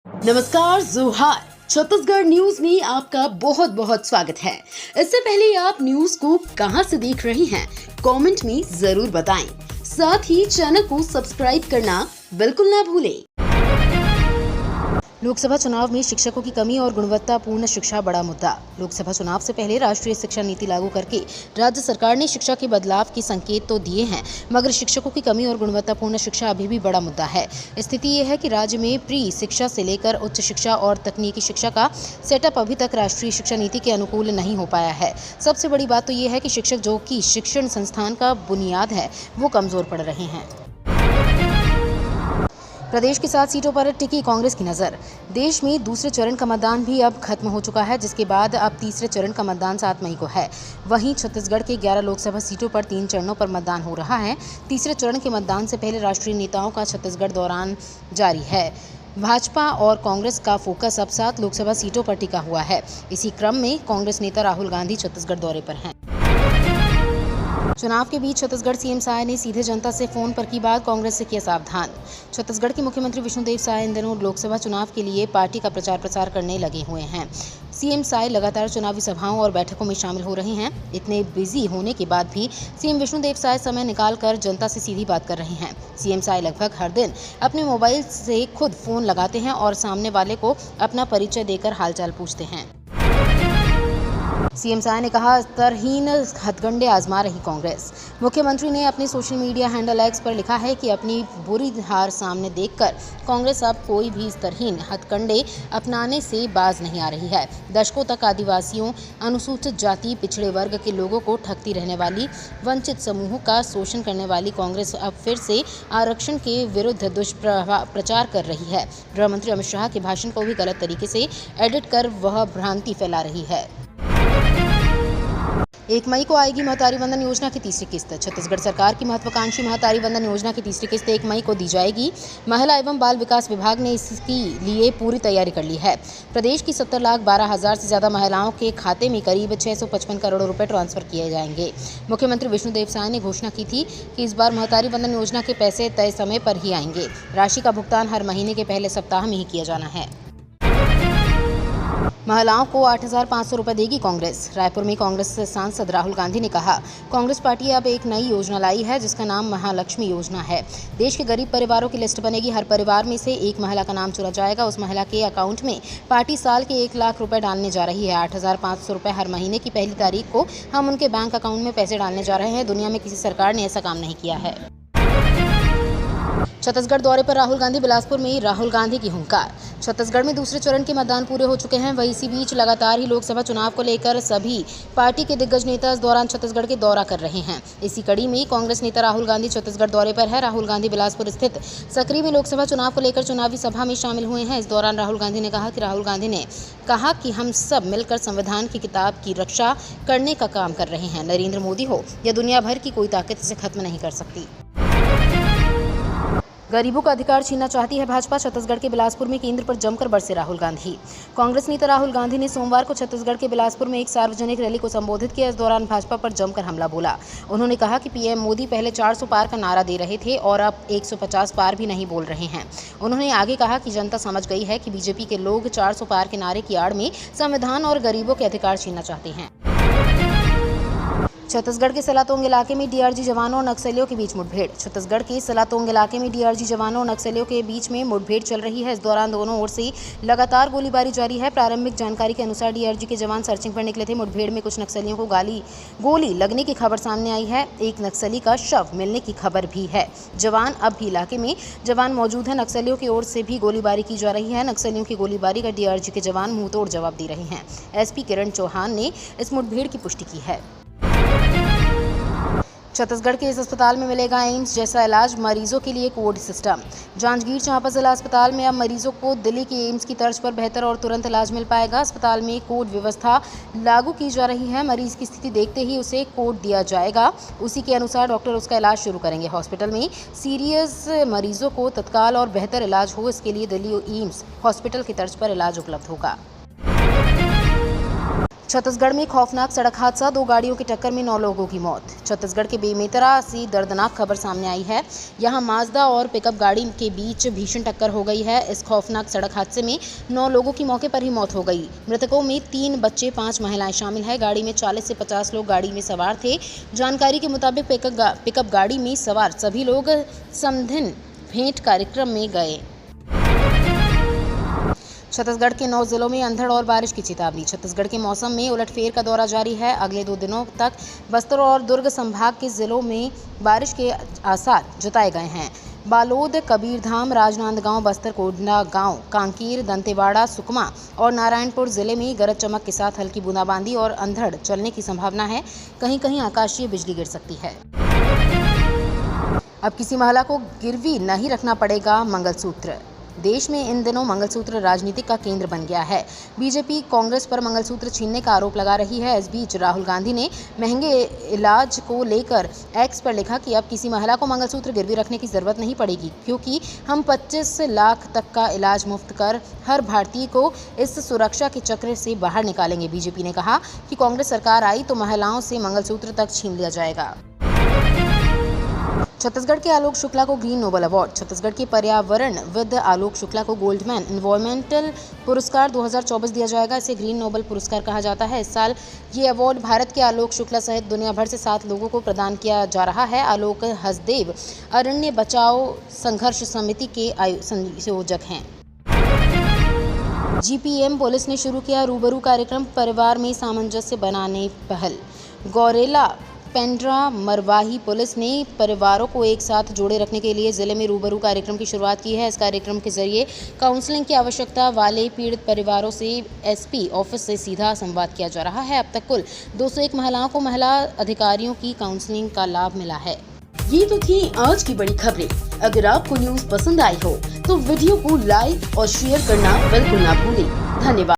नमस्कार, जोहार। छत्तीसगढ़ न्यूज में आपका बहुत बहुत स्वागत है। इससे पहले आप न्यूज को कहां से देख रहे हैं, कमेंट में जरूर बताएं। साथ ही चैनल को सब्सक्राइब करना बिल्कुल ना भूलें। लोकसभा चुनाव में शिक्षकों की कमी और गुणवत्तापूर्ण शिक्षा बड़ा मुद्दा। लोकसभा चुनाव से पहले राष्ट्रीय शिक्षा नीति लागू करके राज्य सरकार ने शिक्षा के बदलाव के संकेत तो दिए हैं, मगर शिक्षकों की कमी और गुणवत्तापूर्ण शिक्षा अभी भी बड़ा मुद्दा है। स्थिति ये है कि राज्य में प्री शिक्षा से लेकर उच्च शिक्षा और तकनीकी शिक्षा का सेटअप अभी तक राष्ट्रीय शिक्षा नीति के अनुकूल नहीं हो पाया है। सबसे बड़ी बात तो ये है कि शिक्षक, जो कि शिक्षण संस्थान का बुनियाद है, वो कमजोर पड़ रहे हैं। प्रदेश की 7 सीटों पर टिकी कांग्रेस की नजर। देश में दूसरे चरण का मतदान भी अब खत्म हो चुका है, जिसके बाद अब तीसरे चरण का मतदान 7 मई को है। वहीं छत्तीसगढ़ के 11 लोकसभा सीटों पर 3 चरणों पर मतदान हो रहा है। तीसरे चरण के मतदान से पहले राष्ट्रीय नेताओं का छत्तीसगढ़ दौरान जारी है। भाजपा और कांग्रेस का फोकस अब 7 लोकसभा सीटों पर टिका हुआ है। इसी क्रम में कांग्रेस नेता राहुल गांधी छत्तीसगढ़ दौरे पर हैं। चुनाव के बीच छत्तीसगढ़ सीएम साय ने सीधे जनता से फोन पर की बात, कांग्रेस से किया सावधान। छत्तीसगढ़ के मुख्यमंत्री विष्णुदेव साय इन दिनों लोकसभा चुनाव के लिए पार्टी का प्रचार प्रसार करने लगे हुए हैं। सीएम साय लगातार चुनावी सभाओं और बैठकों में शामिल हो रहे हैं। इतने बिजी होने के बाद भी सीएम विष्णुदेव साय समय निकालकर जनता से सीधी बात कर रहे हैं। सीएम साय लगभग हर दिन अपने मोबाइल से खुद फोन लगाते हैं और सामने वाले को अपना परिचय देकर हालचाल पूछते हैं। सीएम साय ने कहा, स्तरहीन हथकंडे आजमा रही कांग्रेस। मुख्यमंत्री ने अपने सोशल मीडिया हैंडल एक्स पर लिखा है कि अपनी बुरी हार सामने देखकर कांग्रेस अब कोई भी स्तरहीन हथकंडे अपनाने से बाज नहीं आ रही है। दशकों तक आदिवासियों, अनुसूचित जाति, पिछड़े वर्ग के लोगों को ठगती रहने वाली, वंचित समूहों का शोषण करने वाली कांग्रेस अब फिर से आरक्षण के विरुद्ध दुष्प्रचार कर रही है। गृह मंत्री अमित शाह के भाषण को भी गलत तरीके से एडिट कर वह भ्रांति फैला रही है। 1 मई को आएगी महतारी वंदन योजना की तीसरी किस्त। छत्तीसगढ़ सरकार की महत्वाकांक्षी महतारी वंदन योजना की तीसरी किस्त 1 मई को दी जाएगी। महिला एवं बाल विकास विभाग ने इसकी लिए पूरी तैयारी कर ली है। प्रदेश की 70,12,000 से ज्यादा महिलाओं के खाते में करीब 655 करोड़ रुपए ट्रांसफर किए जाएंगे। मुख्यमंत्री विष्णुदेव साय ने घोषणा की थी कि इस बार महतारी वंदन योजना के पैसे तय समय पर ही आएंगे। राशि का भुगतान हर महीने के पहले सप्ताह में ही किया जाना है। महिलाओं को 8,500 रुपए देगी कांग्रेस। रायपुर में कांग्रेस सांसद राहुल गांधी ने कहा, कांग्रेस पार्टी अब एक नई योजना लाई है जिसका नाम महालक्ष्मी योजना है। देश के गरीब परिवारों की लिस्ट बनेगी। हर परिवार में से एक महिला का नाम चुना जाएगा। उस महिला के अकाउंट में पार्टी साल के 1 लाख रुपए डालने जा रही है। 8,500 रुपए हर महीने की पहली तारीख को हम उनके बैंक अकाउंट में पैसे डालने जा रहे हैं। दुनिया में किसी सरकार ने ऐसा काम नहीं किया है। छत्तीसगढ़ दौरे पर राहुल गांधी। बिलासपुर में राहुल गांधी की हुंकार। छत्तीसगढ़ में दूसरे चरण के मतदान पूरे हो चुके हैं। वहीं इसी बीच लगातार ही लोकसभा चुनाव को लेकर सभी पार्टी के दिग्गज नेता इस दौरान छत्तीसगढ़ के दौरा कर रहे हैं। इसी कड़ी में कांग्रेस नेता राहुल गांधी छत्तीसगढ़ दौरे पर है। राहुल गांधी बिलासपुर स्थित सकरी में लोकसभा चुनाव को लेकर चुनावी सभा में शामिल हुए हैं। इस दौरान राहुल गांधी ने कहा कि हम सब मिलकर संविधान की किताब की रक्षा करने का काम कर रहे हैं। नरेंद्र मोदी हो या दुनिया भर की कोई ताकत इसे खत्म नहीं कर सकती। गरीबों का अधिकार छीनना चाहती है भाजपा। छत्तीसगढ़ के बिलासपुर में केंद्र पर जमकर बरसे राहुल गांधी। कांग्रेस नेता राहुल गांधी ने सोमवार को छत्तीसगढ़ के बिलासपुर में एक सार्वजनिक रैली को संबोधित किया। इस दौरान भाजपा पर जमकर हमला बोला। उन्होंने कहा कि पीएम मोदी पहले 400 पार का नारा दे रहे थे और अब 150 पार भी नहीं बोल रहे हैं। उन्होंने आगे कहा कि जनता समझ गई है कि बीजेपी के लोग 400 पार के नारे की आड़ में संविधान और गरीबों के अधिकार छीनना चाहते हैं। छत्तीसगढ़ के सलातोंग इलाके में डीआरजी जवानों और नक्सलियों के बीच मुठभेड़। छत्तीसगढ़ के सलातोंग इलाके में डीआरजी जवानों और नक्सलियों के बीच में मुठभेड़ चल रही है। इस दौरान दोनों ओर से लगातार गोलीबारी जारी है। प्रारंभिक जानकारी के अनुसार डीआरजी के जवान सर्चिंग पर निकले थे। मुठभेड़ में कुछ नक्सलियों को गोली लगने की खबर सामने आई है। एक नक्सली का शव मिलने की खबर भी है। जवान अब भी इलाके में जवान मौजूद है। नक्सलियों की ओर से भी गोलीबारी की जा रही है। नक्सलियों की गोलीबारी का डीआरजी के जवान मुंहतोड़ जवाब दे रहे हैं। एसपी किरण चौहान ने इस मुठभेड़ की पुष्टि की है। छत्तीसगढ़ के इस अस्पताल में मिलेगा एम्स जैसा इलाज, मरीजों के लिए कोड सिस्टम। जांजगीर चांपा जिला अस्पताल में अब मरीजों को दिल्ली के एम्स की तर्ज पर बेहतर और तुरंत इलाज मिल पाएगा। अस्पताल में कोड व्यवस्था लागू की जा रही है। मरीज की स्थिति देखते ही उसे कोड दिया जाएगा। उसी के अनुसार डॉक्टर उसका इलाज शुरू करेंगे। हॉस्पिटल में सीरियस मरीजों को तत्काल और बेहतर इलाज हो, इसके लिए दिल्ली एम्स हॉस्पिटल की तर्ज पर इलाज उपलब्ध होगा। छत्तीसगढ़ में खौफनाक सड़क हादसा, 2 गाड़ियों की टक्कर में 9 लोगों की मौत। छत्तीसगढ़ के बेमेतरा से दर्दनाक खबर सामने आई है। यहां माजदा और पिकअप गाड़ी के बीच भीषण टक्कर हो गई है। इस खौफनाक सड़क हादसे में 9 लोगों की मौके पर ही मौत हो गई। मृतकों में 3 बच्चे, 5 महिलाएं शामिल हैं। गाड़ी में 40 से 50 लोग गाड़ी में सवार थे। जानकारी के मुताबिक पिकअप गाड़ी में सवार सभी लोग समधिन भेंट कार्यक्रम में गए। छत्तीसगढ़ के 9 जिलों में अंधड़ और बारिश की चेतावनी। छत्तीसगढ़ के मौसम में उलटफेर का दौरा जारी है। अगले 2 दिनों तक बस्तर और दुर्ग संभाग के जिलों में बारिश के आसार जताए गए हैं। बालोद, कबीरधाम, राजनांदगांव, बस्तर, कोंडागांव, कांकेर, दंतेवाड़ा, सुकमा और नारायणपुर जिले में गरज चमक के साथ हल्की बूंदाबांदी और अंधड़ चलने की संभावना है। कहीं कहीं आकाशीय बिजली गिर सकती है। अब किसी महिला को गिरवी नहीं रखना पड़ेगा मंगलसूत्र। देश में इन दिनों मंगलसूत्र राजनीति का केंद्र बन गया है। बीजेपी कांग्रेस पर मंगलसूत्र छीनने का आरोप लगा रही है। इस बीच राहुल गांधी ने महंगे इलाज को लेकर एक्स पर लिखा कि अब किसी महिला को मंगलसूत्र गिरवी रखने की जरूरत नहीं पड़ेगी, क्योंकि हम 25 लाख तक का इलाज मुफ्त कर हर भारतीय को इस सुरक्षा के चक्र से बाहर निकालेंगे। बीजेपी ने कहा कि कांग्रेस सरकार आई तो महिलाओं से मंगलसूत्र तक छीन लिया जाएगा। छत्तीसगढ़ के आलोक शुक्ला को ग्रीन नोबल अवार्ड। छत्तीसगढ़ के पर्यावरणविद आलोक शुक्ला को गोल्डमैन एनवायरमेंटल पुरस्कार 2024 दिया जाएगा। इसे ग्रीन नोबल पुरस्कार कहा जाता है। इस साल ये अवार्ड भारत के आलोक शुक्ला सहित दुनिया भर से 7 लोगों को प्रदान किया जा रहा है। आलोक हसदेव अरण्य बचाओ संघर्ष समिति के संयोजक हैं। जीपीएम पुलिस ने शुरू किया रूबरू कार्यक्रम, परिवार में सामंजस्य बनाने पहल। गौरेला पेंड्रा मरवाही पुलिस ने परिवारों को एक साथ जोड़े रखने के लिए जिले में रूबरू कार्यक्रम की शुरुआत की है। इस कार्यक्रम के जरिए काउंसलिंग की आवश्यकता वाले पीड़ित परिवारों से एसपी ऑफिस से सीधा संवाद किया जा रहा है। अब तक कुल 201 महिलाओं को महिला अधिकारियों की काउंसलिंग का लाभ मिला है। ये तो थी आज की बड़ी खबरें। अगर आपको न्यूज़ पसंद आई हो तो वीडियो को लाइक और शेयर करना बिल्कुल ना भूलें। धन्यवाद।